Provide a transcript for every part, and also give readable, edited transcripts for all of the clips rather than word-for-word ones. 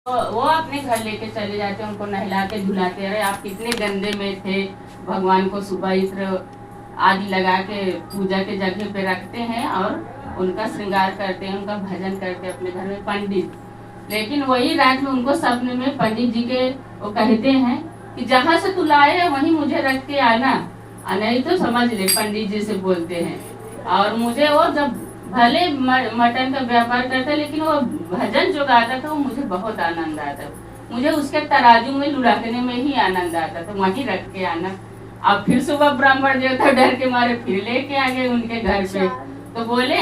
वो अपने घर लेके चले जाते हैं, उनको नहलाते धुलाते। अरे आप कितने गंदे में थे, भगवान को सुबह इत्र आदि लगा के पूजा के जगह पे रखते हैं और उनका श्रृंगार करते हैं, उनका भजन करते हैं अपने घर में पंडित। लेकिन वही रात में उनको सपने में पंडित जी के वो कहते हैं कि जहाँ से तू लाए है वहीं मुझे रख के आना, नहीं तो समझ ले, पंडित जी से बोलते हैं। और मुझे वो जब भले मटन का व्यापार करता लेकिन वो भजन जो गाता था वो मुझे बहुत आनंद आता, मुझे उसके तराजू में लुढ़कने में ही आनंद आता था, वहीं रख के आना। अब फिर सुबह ब्राह्मण देवता डर के मारे फिर लेके आ गए उनके घर पे, तो बोले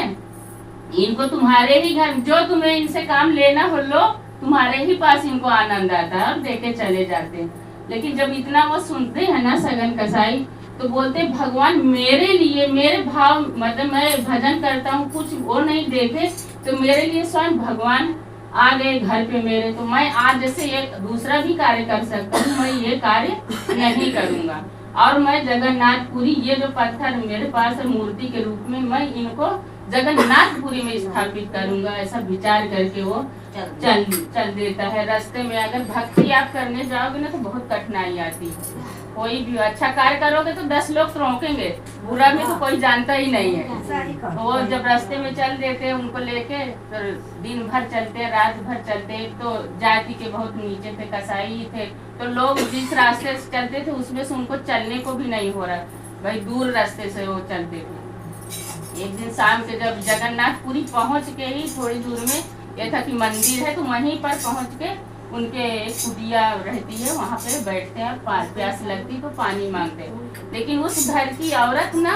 इनको तुम्हारे ही घर, जो तुम्हें इनसे काम लेना हो लो, तुम्हारे ही पास इनको आनंद आता है और देके चले जाते हैं। लेकिन जब इतना वो सुनते हैं ना सगन कसाई, तो बोलते भगवान मेरे लिए, मेरे भाव मतलब मैं भजन करता हूँ कुछ वो नहीं देखे, तो मेरे लिए स्वयं भगवान आ गए घर पे मेरे, तो मैं आज जैसे एक दूसरा भी कार्य कर सकता हूँ, मैं ये कार्य नहीं करूँगा। और मैं जगन्नाथपुरी, ये जो पत्थर मेरे पास है मूर्ति के रूप में, मैं इनको जगन्नाथपुरी में स्थापित करूँगा, ऐसा विचार करके वो चल देता है। रास्ते में अगर भक्ति आप करने जाओगे ना तो बहुत कठिनाई आती है। कोई भी अच्छा कार्य करोगे तो 10 लोग तो रोकेंगे, बुरा में तो कोई जानता ही नहीं है। तो वो जब रास्ते में चल देते हैं उनको लेके, तो दिन भर चलते, रात भर चलते। तो जाति के बहुत नीचे थे, कसाई थे, तो लोग जिस रास्ते से चलते थे उसमें से उनको चलने को भी नहीं हो रहा, भाई दूर रास्ते से वो चलते थे। एक दिन शाम के जब जगन्नाथपुरी पहुँच के ही थोड़ी दूर में ये था कि मंदिर है, तो वहीं पर पहुँच के उनके एक कुटिया रहती है, वहाँ पे बैठते हैं, प्यास लगती तो पानी मांगते हैं। लेकिन उस घर की औरत ना,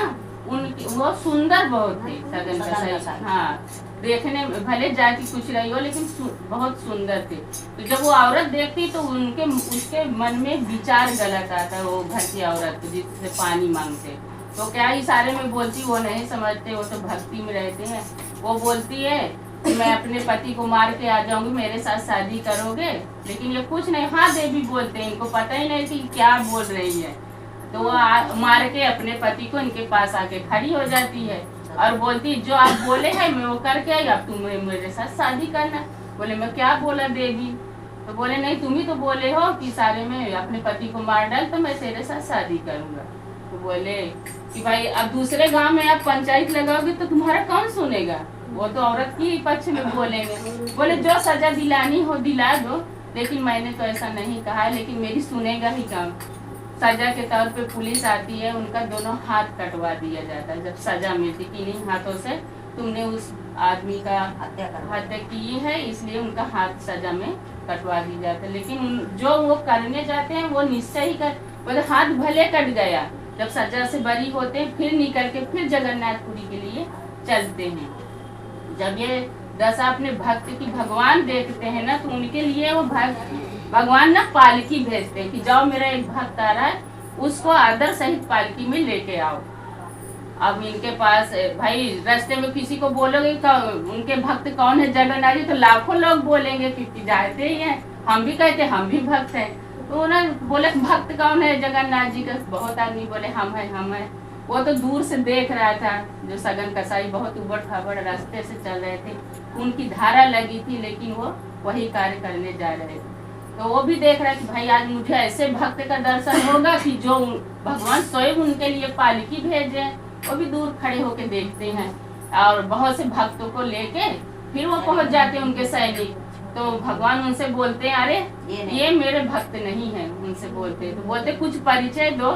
उनकी वो सुंदर बहुत थी सगन कसाई, हाँ देखने में भले जाति कुछ रही हो लेकिन बहुत सुंदर थी। तो जब वो औरत देखती तो उसके मन में विचार गलत आता, वो घर की औरत जिससे पानी मांगते, तो क्या इशारे में बोलती, वो नहीं समझते, वो तो भक्ति में रहते हैं। वो बोलती है मैं अपने पति को मार के आ जाऊंगी, मेरे साथ शादी करोगे? लेकिन ये कुछ नहीं, हाँ देवी बोलते हैं, इनको पता ही नहीं कि क्या बोल रही है। तो वो मार के अपने पति को इनके पास आके खड़ी हो जाती है और बोलती जो आप बोले हैं मैं वो करके आई, अब तुम मेरे साथ शादी करना। बोले मैं क्या बोला देवी? तो बोले नहीं तुम ही तो बोले हो कि सारे में अपने पति को मार डाल तो मैं तेरे साथ शादी करूंगा। तो बोले कि भाई अब दूसरे गांव में आप पंचायत लगाओगे तो तुम्हारा कौन सुनेगा, वो तो औरत की पक्ष में बोलेंगे। बोले जो सजा दिलानी हो दिला दो, लेकिन मैंने तो ऐसा नहीं कहा, लेकिन मेरी सुनेगा ही कौन। सजा के तौर पे पुलिस आती है, उनका दोनों हाथ कटवा दिया जाता है। जब सजा मिलती कि इन्हीं हाथों से तुमने उस आदमी का हत्या की है, इसलिए उनका हाथ सजा में कटवा दी जाता है। लेकिन जो वो करने जाते हैं वो निश्चय ही कर, बोले हाथ भले कट गया, जब सजा से बरी होते हैं फिर निकल के फिर जगन्नाथपुरी के लिए चलते हैं। जब ये दशा अपने भक्त की भगवान देखते हैं ना, तो उनके लिए वो भगवान ना पालकी भेजते हैं कि जाओ मेरा एक भक्त आ रहा है, उसको आदर सहित पालकी में लेके आओ। अब इनके पास भाई रास्ते में किसी को बोलोगे उनके भक्त कौन है जगन्नाथ जी, तो लाखों लोग बोलेंगे क्योंकि जाते ही हैं, हम भी कहते हम भी भक्त हैं। तो ना बोले भक्त कौन है जगन्नाथ जी का, बहुत आदमी बोले हम है। वो तो दूर से देख रहा था, जो सगन कसाई बहुत उबड़ खाबड़ रास्ते से चल रहे थे, उनकी धारा लगी थी, लेकिन वो वही कार्य करने जा रहे थे। तो वो भी देख रहा है कि भाई आज मुझे ऐसे भक्त का दर्शन होगा कि जो भगवान स्वयं उनके लिए पालकी भेजे। वो भी दूर खड़े होके देखते हैं और बहुत से भक्तों को लेके फिर वो पहुंच जाते हैं उनके सैनिक। तो भगवान उनसे बोलते हैं अरे ये मेरे भक्त नहीं है, उनसे बोलते, तो बोलते कुछ परिचय दो,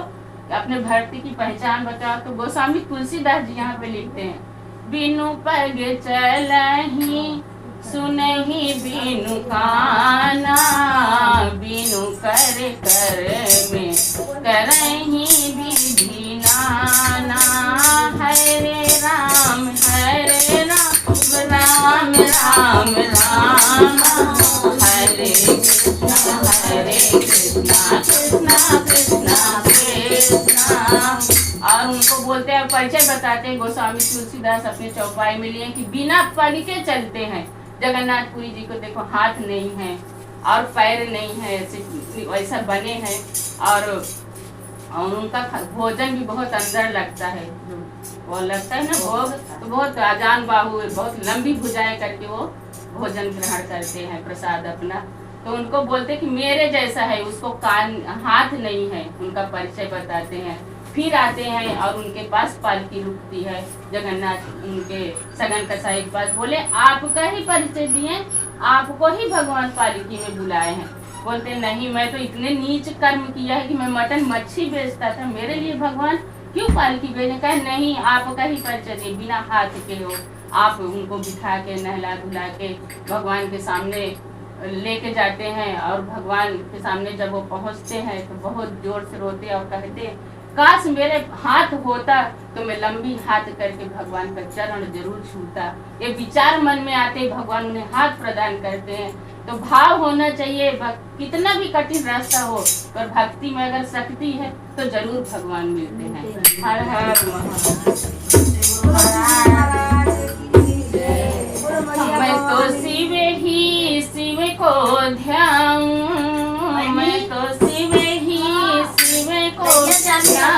अपने भक्ति की पहचान बताओ। तो गोस्वामी तुलसीदास जी यहाँ पे लिखते हैं, बिनु पग चलहि सुनहि बिनु काना, बिनु कर कर में करहि विधि नाना। हरे राम राम राम राम, हरे कृष्णा कृष्णा कृष्णा कृष्णा। और उनको बोलते हैं, परिचय बताते हैं गोस्वामी तुलसीदास अपने चौपाई में लिए कि बिना पग के चलते हैं। जगन्नाथपुरी जी को देखो हाथ नहीं है और पैर नहीं है, ऐसे वैसा बने हैं, और उनका भोजन भी बहुत अंदर लगता है, वो लगता है ना भोग, तो बहुत आजान बाहु, बहुत लंबी भुजाएं करके वो भोजन ग्रहण करते हैं, प्रसाद अपना तो उनको बोलते कि मेरे जैसा है, उसको कान हाथ नहीं है, उनका परिचय बताते हैं। फिर आते हैं और उनके पास पालकी रुकती है, जगन्नाथ उनके सगन कसाई के पास। बोले आपका ही परिचय दिए, आपको ही भगवान पालकी में बुलाए हैं। बोलते नहीं, मैं तो इतने नीच कर्म किया है कि मैं मटन मच्छी बेचता था, मेरे लिए भगवान क्यों पालकी भेजे? कहा नहीं, आपका ही परिचय दिए, बिना हाथ के हो। आप उनको बिठा के नहला धुला के भगवान के सामने लेके जाते हैं, और भगवान के सामने जब वो पहुंचते हैं तो बहुत जोर से रोते और कहते काश मेरे हाथ होता तो मैं लंबी हाथ करके भगवान का चरण जरूर छूता। ये विचार मन में आते, भगवान उन्हें हाथ प्रदान करते हैं। तो भाव होना चाहिए, कितना भी कठिन रास्ता हो, पर भक्ति में अगर शक्ति है तो जरूर भगवान मिलते हैं। हर हर मैं तो शिव ही शिव को ध्यान, मैं तो शिव ही शिव को ध्यान।